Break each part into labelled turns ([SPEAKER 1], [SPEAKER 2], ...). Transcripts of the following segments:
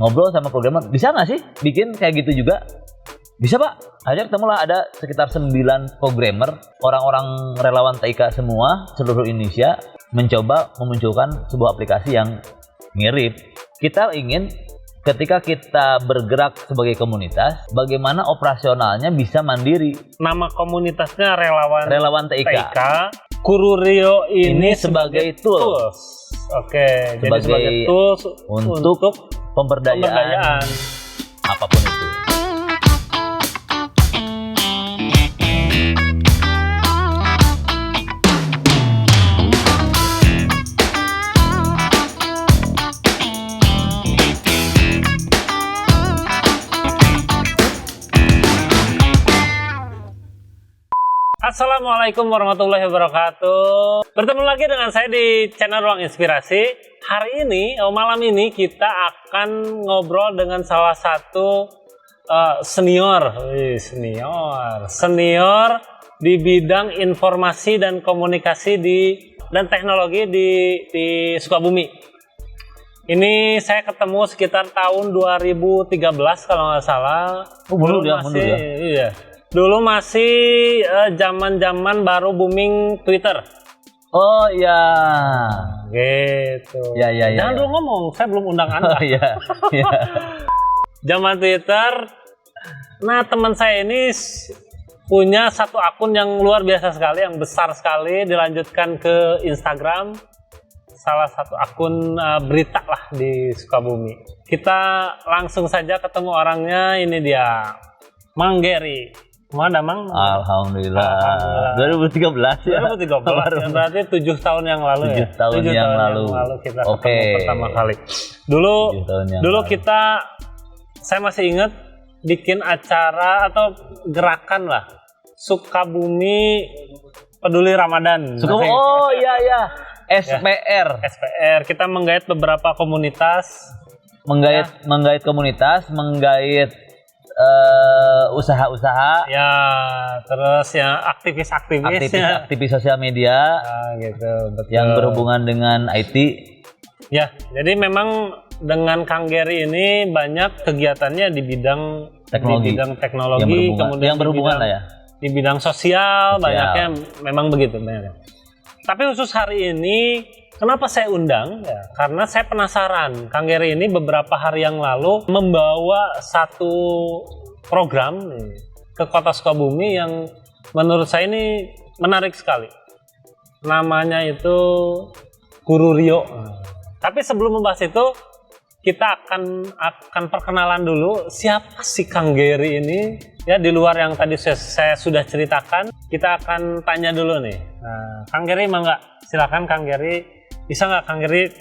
[SPEAKER 1] ngobrol sama programmer, bisa nggak sih bikin kayak gitu juga? Bisa Pak. Akhirnya ketemulah ada sekitar 9 programmer, orang-orang relawan TIK semua seluruh Indonesia mencoba memunculkan sebuah aplikasi yang mirip. Kita ingin ketika kita bergerak sebagai komunitas, bagaimana operasionalnya bisa mandiri.
[SPEAKER 2] Nama komunitasnya
[SPEAKER 1] Relawan TIK.
[SPEAKER 2] Kururio ini
[SPEAKER 1] sebagai tools.
[SPEAKER 2] Oke, jadi
[SPEAKER 1] Sebagai
[SPEAKER 2] sebagai tools
[SPEAKER 1] untuk pemberdayaan apapun itu.
[SPEAKER 2] Assalamualaikum warahmatullahi wabarakatuh. Bertemu lagi dengan saya di channel Ruang Inspirasi. Hari ini, malam ini kita akan ngobrol dengan salah satu senior di bidang informasi dan komunikasi dan teknologi di Sukabumi. Ini saya ketemu sekitar tahun 2013 kalau nggak salah.
[SPEAKER 1] Mundur ya.
[SPEAKER 2] Iya. Dulu masih zaman-zaman baru booming Twitter.
[SPEAKER 1] Oh iya.
[SPEAKER 2] Gitu.
[SPEAKER 1] Ya.
[SPEAKER 2] Jangan dulu ngomong, saya belum undang Anda.
[SPEAKER 1] Oh iya.
[SPEAKER 2] Zaman Twitter. Nah, teman saya ini punya satu akun yang luar biasa sekali, yang besar sekali, dilanjutkan ke Instagram. Salah satu akun berita lah di Sukabumi. Kita langsung saja ketemu orangnya, ini dia. Mang Gary. Mana Mang?
[SPEAKER 1] Alhamdulillah. 2013 ya.
[SPEAKER 2] 2013. Ya, berarti 7 tahun yang lalu
[SPEAKER 1] 7 tahun yang lalu
[SPEAKER 2] kita ketemu pertama kali. Dulu saya masih ingat bikin acara atau gerakan lah. Sukabumi Peduli Ramadan.
[SPEAKER 1] Oh iya. SPR.
[SPEAKER 2] SPR. Kita menggait beberapa komunitas.
[SPEAKER 1] Menggait komunitas, menggait usaha-usaha
[SPEAKER 2] ya, terus ya aktivis
[SPEAKER 1] sosial media
[SPEAKER 2] gitu, betul.
[SPEAKER 1] Yang berhubungan dengan IT
[SPEAKER 2] ya. Jadi memang dengan Kang Gary ini banyak kegiatannya di bidang teknologi, kemudian
[SPEAKER 1] yang berhubungan lah ya,
[SPEAKER 2] di bidang sosial. Banyaknya memang begitu. Tapi khusus hari ini kenapa saya undang? Ya, karena saya penasaran. Kang Gary ini beberapa hari yang lalu membawa satu program ke Kota Sukabumi yang menurut saya ini menarik sekali. Namanya itu Kururio. Tapi sebelum membahas itu, kita akan perkenalan dulu siapa sih Kang Gary ini. Ya, di luar yang tadi saya sudah ceritakan, kita akan tanya dulu nih. Nah, Kang Gary, silakan Kang Gary. Bisa nggak Kang Gary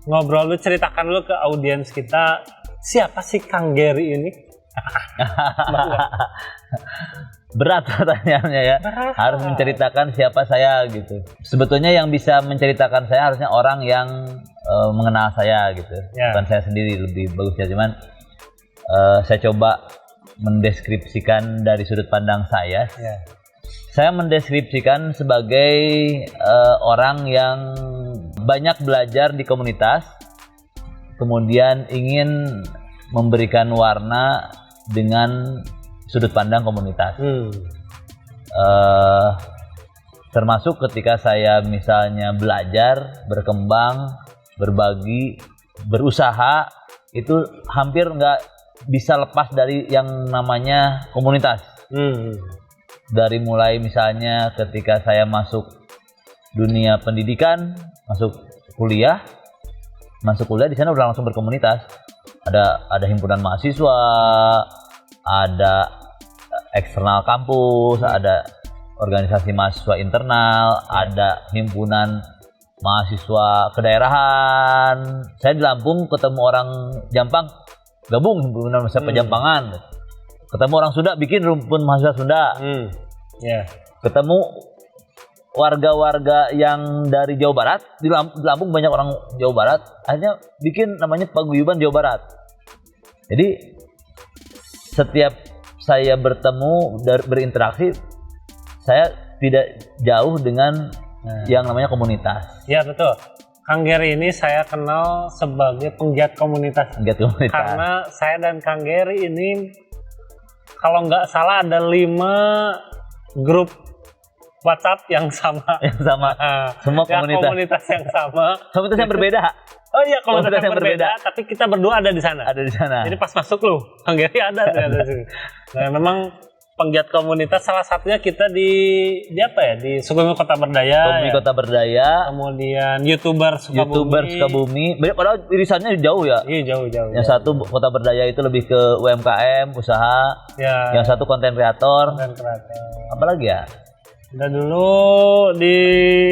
[SPEAKER 2] ngobrol dulu, ceritakan dulu ke audiens kita, siapa sih Kang Gary ini?
[SPEAKER 1] Berat pertanyaannya ya. Harus menceritakan siapa saya gitu. Sebetulnya yang bisa menceritakan saya harusnya orang yang mengenal saya gitu. Ya. Bukan saya sendiri, lebih bagus ya. Cuman saya coba mendeskripsikan dari sudut pandang saya. Ya. Saya mendeskripsikan sebagai orang yang banyak belajar di komunitas, kemudian ingin memberikan warna dengan sudut pandang komunitas. Termasuk ketika saya misalnya belajar, berkembang, berbagi, berusaha, itu hampir nggak bisa lepas dari yang namanya komunitas. Dari mulai misalnya ketika saya masuk dunia pendidikan, masuk kuliah di sana udah langsung berkomunitas. Ada himpunan mahasiswa, ada eksternal kampus, ada organisasi mahasiswa internal, ada himpunan mahasiswa kedaerahan. Saya di Lampung ketemu orang Jampang, gabung himpunan mahasiswa Pejampangan. Ketemu orang Sunda, bikin rumpun mahasiswa Sunda. Ketemu warga-warga yang dari Jawa Barat, di Lampung banyak orang Jawa Barat, akhirnya bikin namanya Paguyuban Jawa Barat. Jadi setiap saya bertemu, berinteraksi, saya tidak jauh dengan yang namanya komunitas.
[SPEAKER 2] Ya, betul. Kang Gary ini saya kenal sebagai penggiat komunitas. Karena saya dan Kang Gary ini kalau nggak salah ada 5 grup WhatsApp yang sama.
[SPEAKER 1] Semua
[SPEAKER 2] komunitas yang sama.
[SPEAKER 1] Komunitas yang berbeda.
[SPEAKER 2] Oh iya, komunitas yang berbeda. Tapi kita berdua ada di sana.
[SPEAKER 1] Ada di sana.
[SPEAKER 2] Jadi pas masuk lu, Kang Gary ada di sini. Nah, memang penggiat komunitas salah satunya kita di apa ya? Di Sukabumi Kota Berdaya.
[SPEAKER 1] Sukabumi Kota Berdaya.
[SPEAKER 2] Kemudian YouTuber
[SPEAKER 1] Sukabumi. Padahal irisannya jauh ya.
[SPEAKER 2] Iya, jauh.
[SPEAKER 1] Yang satu Kota Berdaya itu lebih ke UMKM, usaha.
[SPEAKER 2] Ya.
[SPEAKER 1] Yang satu konten kreator. Apalagi ya?
[SPEAKER 2] Udah dulu di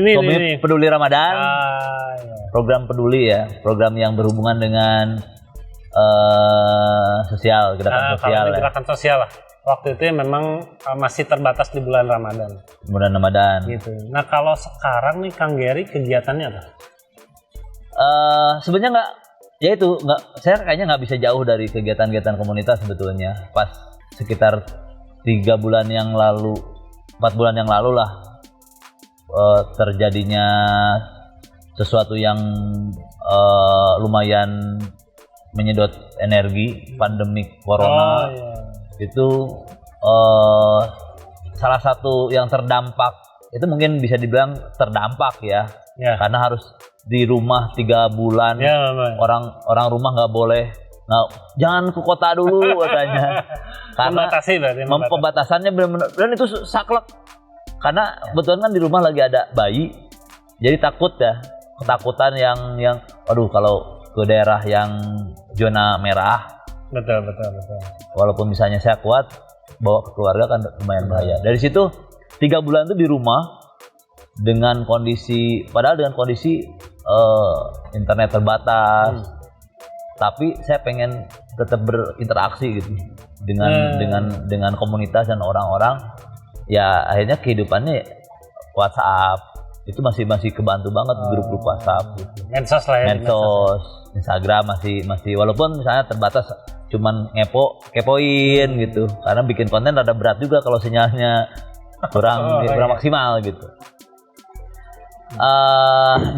[SPEAKER 2] ini
[SPEAKER 1] Peduli Ramadan.
[SPEAKER 2] Ya.
[SPEAKER 1] Program peduli ya, program yang berhubungan dengan sosial, gerakan sosial.
[SPEAKER 2] Gerakan sosial lah. Waktu itu memang masih terbatas di bulan Ramadan.
[SPEAKER 1] Bulan Ramadan.
[SPEAKER 2] Gitu. Nah kalau sekarang nih Kang Gary kegiatannya apa?
[SPEAKER 1] Sebenarnya saya kayaknya nggak bisa jauh dari kegiatan-kegiatan komunitas sebetulnya. Pas sekitar 4 bulan yang lalu lah terjadinya sesuatu yang lumayan menyedot energi, pandemik corona. Itu salah satu yang terdampak, itu mungkin bisa dibilang terdampak ya. Karena harus di rumah 3 bulan. Orang rumah nggak boleh, jangan ke kota dulu katanya. Karena pembatasannya benar-benar, dan itu saklek. Karena kebetulan kan di rumah lagi ada bayi, jadi ketakutan yang aduh kalau ke daerah yang zona merah.
[SPEAKER 2] Betul.
[SPEAKER 1] Walaupun misalnya saya kuat, bawa ke keluarga kan lumayan bahaya. Dari situ 3 bulan itu di rumah dengan kondisi internet terbatas. Tapi saya pengen tetap berinteraksi gitu dengan komunitas dan orang-orang. Ya akhirnya kehidupannya WhatsApp itu masih kebantu banget, grup-grup WhatsApp gitu.
[SPEAKER 2] Medsos lah ya.
[SPEAKER 1] Medsos, Instagram masih walaupun misalnya terbatas, cuman kepoin gitu. Karena bikin konten rada berat juga kalau sinyalnya kurang maksimal gitu.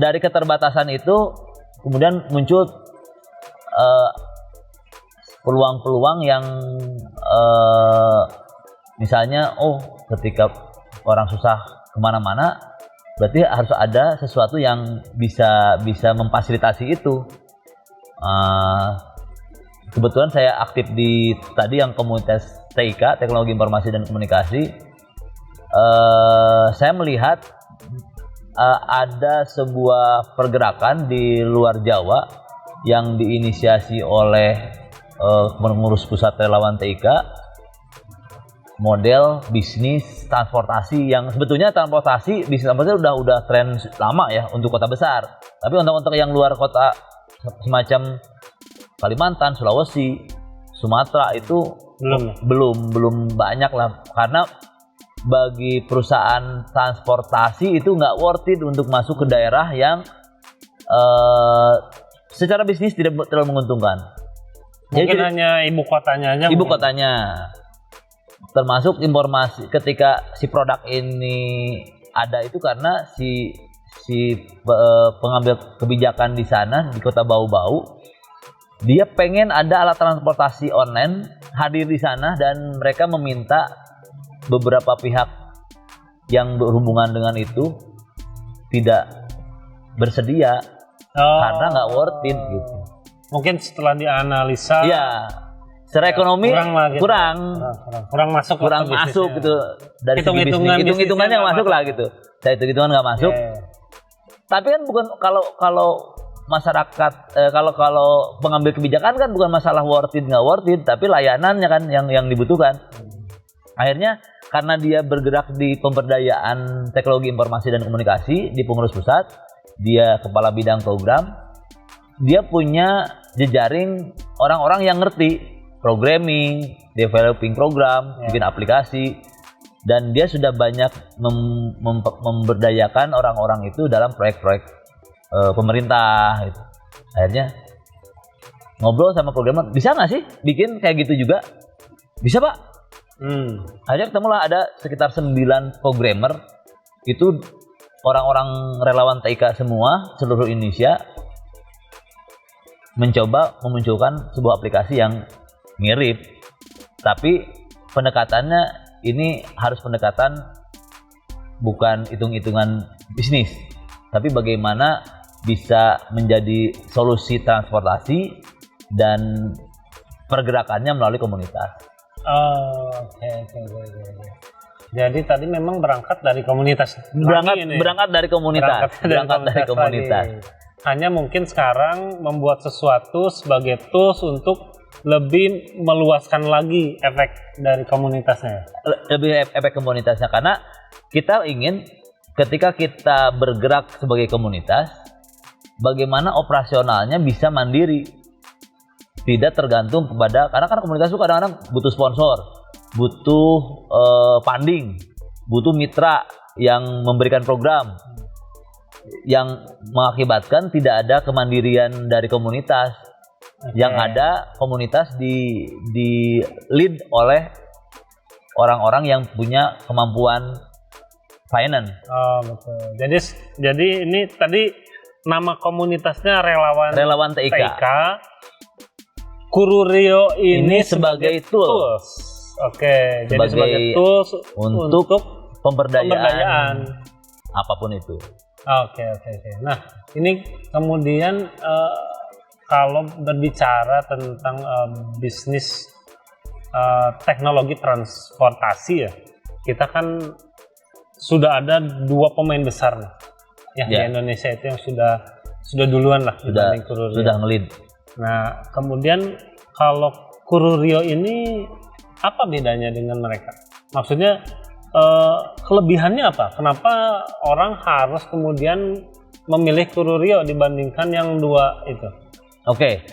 [SPEAKER 1] Dari keterbatasan itu kemudian muncul peluang-peluang yang misalnya ketika orang susah kemana-mana, berarti harus ada sesuatu yang bisa memfasilitasi itu. Kebetulan saya aktif di tadi yang komunitas TIK, Teknologi Informasi dan Komunikasi. Saya melihat ada sebuah pergerakan di luar Jawa yang diinisiasi oleh pengurus pusat relawan TIK, model bisnis transportasi yang sebetulnya bisnis transportasi udah tren lama ya untuk kota besar. Tapi untuk yang luar kota semacam Kalimantan, Sulawesi, Sumatera itu belum banyak lah, karena bagi perusahaan transportasi itu nggak worth it untuk masuk ke daerah yang secara bisnis tidak terlalu menguntungkan.
[SPEAKER 2] Mungkin hanya ibu kotanya aja.
[SPEAKER 1] Ibu kotanya. Termasuk informasi ketika si produk ini ada itu karena si pengambil kebijakan di sana di kota Bau-Bau, dia pengen ada alat transportasi online hadir di sana, dan mereka meminta beberapa pihak yang berhubungan dengan itu tidak bersedia karena nggak worth it gitu.
[SPEAKER 2] Mungkin setelah dianalisa,
[SPEAKER 1] secara ekonomi kurang masuk gitu, dari hitung-hitungannya nggak masuk lah gitu. Saya hitung-hitungan nggak masuk. Tapi kan bukan kalau masyarakat kalau pengambil kebijakan kan bukan masalah worth it nggak worth it, tapi layanannya kan yang dibutuhkan. Akhirnya karena dia bergerak di pemberdayaan teknologi informasi dan komunikasi di pengurus pusat, dia kepala bidang program, dia punya jejaring orang-orang yang ngerti programming, developing program, bikin aplikasi, dan dia sudah banyak memberdayakan orang-orang itu dalam proyek-proyek pemerintah gitu. Akhirnya ngobrol sama programmer, bisa nggak sih bikin kayak gitu juga? Bisa Pak. Akhirnya ketemulah ada sekitar 9 programmer itu orang-orang relawan TIK semua seluruh Indonesia mencoba memunculkan sebuah aplikasi yang mirip, tapi pendekatannya ini harus pendekatan bukan hitung-hitungan bisnis, tapi bagaimana bisa menjadi solusi transportasi dan pergerakannya melalui komunitas.
[SPEAKER 2] Oke. Jadi tadi memang berangkat dari komunitas.
[SPEAKER 1] Berangkat dari komunitas.
[SPEAKER 2] Hanya mungkin sekarang membuat sesuatu sebagai tools untuk lebih meluaskan lagi efek dari komunitasnya.
[SPEAKER 1] Lebih efek komunitasnya, karena kita ingin ketika kita bergerak sebagai komunitas, bagaimana operasionalnya bisa mandiri, tidak tergantung kepada, karena kan komunitas itu kadang-kadang butuh sponsor, butuh funding, butuh mitra yang memberikan program, yang mengakibatkan tidak ada kemandirian dari komunitas. Yang ada komunitas di lead oleh orang-orang yang punya kemampuan finance.
[SPEAKER 2] Betul. Jadi ini tadi nama komunitasnya relawan TIK. Kururio ini sebagai tools. Oke, jadi sebagai tools untuk pemberdayaan
[SPEAKER 1] apapun itu.
[SPEAKER 2] Oke. Nah, ini kemudian kalau berbicara tentang bisnis teknologi transportasi ya, kita kan sudah ada 2 pemain besar nih, di Indonesia itu yang sudah duluan lah dibanding Kururio.
[SPEAKER 1] Sudah ngelid.
[SPEAKER 2] Nah, kemudian kalau Kururio ini apa bedanya dengan mereka? Maksudnya kelebihannya apa? Kenapa orang harus kemudian memilih Kururio dibandingkan yang 2 itu?
[SPEAKER 1] Oke.